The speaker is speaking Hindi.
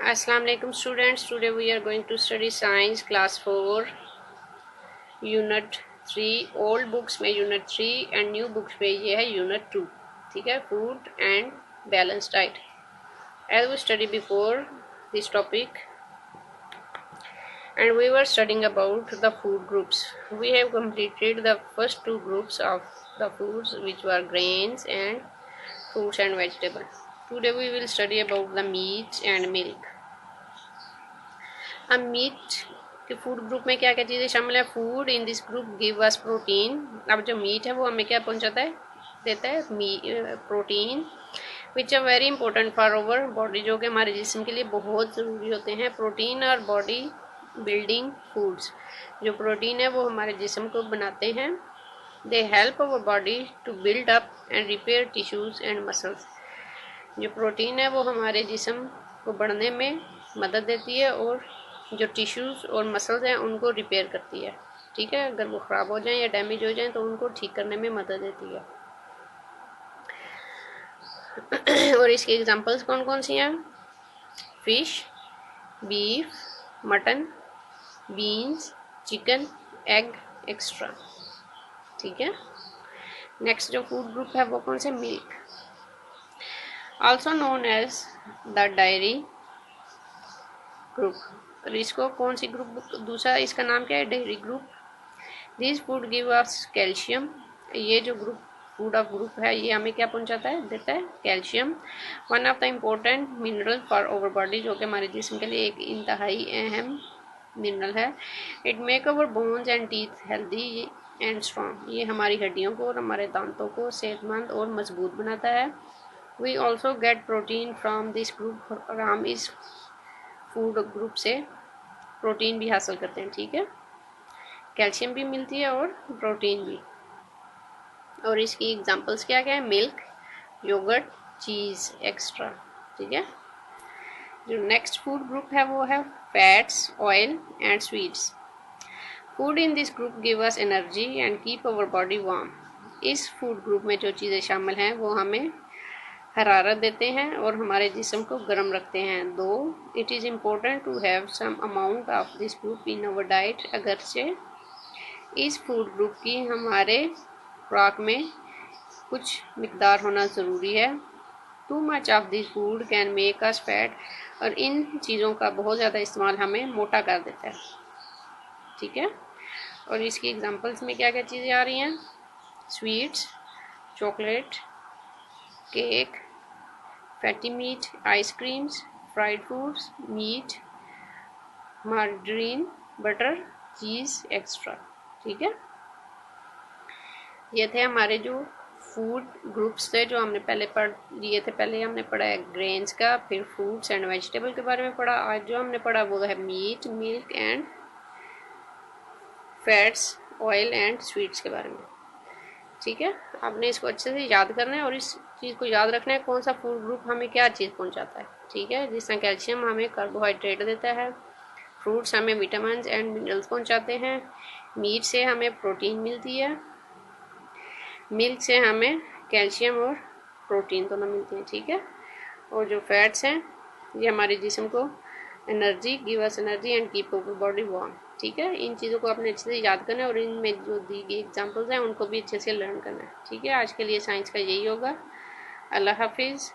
Assalamu alaikum students. Today we are going to study science class 4 unit 3. Old books में unit 3 and new books पे ये है unit 2. ठीक है, food and balanced diet. As we studied before this topic and we were studying about the food groups. We have completed the first two groups of the foods, which were grains and fruits and vegetables. Today we will study about the meat and milk. अब मीट के फूड ग्रुप में क्या क्या चीज़ें शामिल है? Food in this group give us protein. अब जो मीट है वो हमें क्या पहुंचाता है, देता है protein which are very important for our body, जो कि हमारे जिस्म के लिए बहुत ज़रूरी होते हैं. प्रोटीन और बॉडी बिल्डिंग फूड्स. जो प्रोटीन है वो हमारे जिस्म को बनाते हैं. They help our body to build up and repair tissues and muscles. जो प्रोटीन है वो हमारे जिस्म को बढ़ने में मदद देती है और जो टिश्यूज़ और मसल्स हैं उनको रिपेयर करती है. ठीक है, अगर वो ख़राब हो जाएं या डैमेज हो जाएं तो उनको ठीक करने में मदद देती है. और इसकी एग्जांपल्स कौन कौन सी हैं? Fish, beef, mutton, beans, chicken, egg extra. ठीक है. नेक्स्ट जो फूड ग्रुप है वो कौन से? Milk, also known as the dairy group. और इसको कौन सी ग्रुप, दूसरा इसका नाम क्या है? Dairy group. This food give us calcium. ये जो ग्रुप फूड ऑफ ग्रुप है ये हमें क्या पहुंचाता है, देता है calcium. One of the important mineral for our body, जो कि हमारे जिस्म के लिए एक इंतहाई अहम मिनरल है. It make our bones and teeth healthy and strong. ये हमारी हड्डियों को और हमारे दांतों को सेहतमंद और मजबूत बनाता है. We also get protein from this group. और हम इस फूड ग्रुप से प्रोटीन भी हासिल करते हैं. ठीक है, कैल्शियम भी मिलती है और प्रोटीन भी. और इसकी एग्जांपल्स क्या क्या है? मिल्क, योगर्ट, चीज़ एक्स्ट्रा. ठीक है. जो नेक्स्ट फूड ग्रुप है वो है fats, oil and sweets. Food in this group give us energy and keep our body warm. इस फूड ग्रुप में जो चीज़ें शामिल हैं वो हमें हरारत देते हैं और हमारे जिस्म को गर्म रखते हैं. Though it is important to have some amount of this group in our diet. अगरचे इस फूड ग्रुप की हमारे खुराक में कुछ मिकदार होना ज़रूरी है. Too much of this food can make us fat. और इन चीज़ों का बहुत ज़्यादा इस्तेमाल हमें मोटा कर देता है. ठीक है. और इसकी एग्जांपल्स में क्या क्या चीज़ें आ रही हैं? Sweets, chocolate, cake, fatty meat, ice creams, fried foods, meat, margarine, butter, cheese extra. ठीक है. ये थे हमारे जो फूड ग्रुप्स थे जो हमने पहले पढ़ लिए थे. पहले हमने पढ़ा है ग्रेन्स का, फिर फ्रूट्स एंड वेजिटेबल के बारे में पढ़ा. आज जो हमने पढ़ा वो है meat, milk and fats, oil and sweets के बारे में. ठीक है. आपने इसको अच्छे से याद करना है और इस चीज़ को याद रखना है कौन सा फूड ग्रुप हमें क्या चीज़ पहुंचाता है. ठीक है. जिस तरह कैल्शियम हमें कार्बोहाइड्रेट देता है, फ्रूट्स हमें विटामिन एंड मिनरल्स पहुंचाते हैं, मीट से हमें प्रोटीन मिलती है, मिल्क से हमें कैल्शियम और प्रोटीन दोनों मिलते हैं. ठीक है. और जो फैट्स हैं ये हमारे जिस्म को energy, give us energy and keep our body warm. ठीक है. इन चीज़ों को आपने अच्छे से याद करना है और इनमें जो दी गई एग्जांपल्स हैं उनको भी अच्छे से लर्न करना है. ठीक है. आज के लिए साइंस का यही होगा. अल्लाह हाफिज़.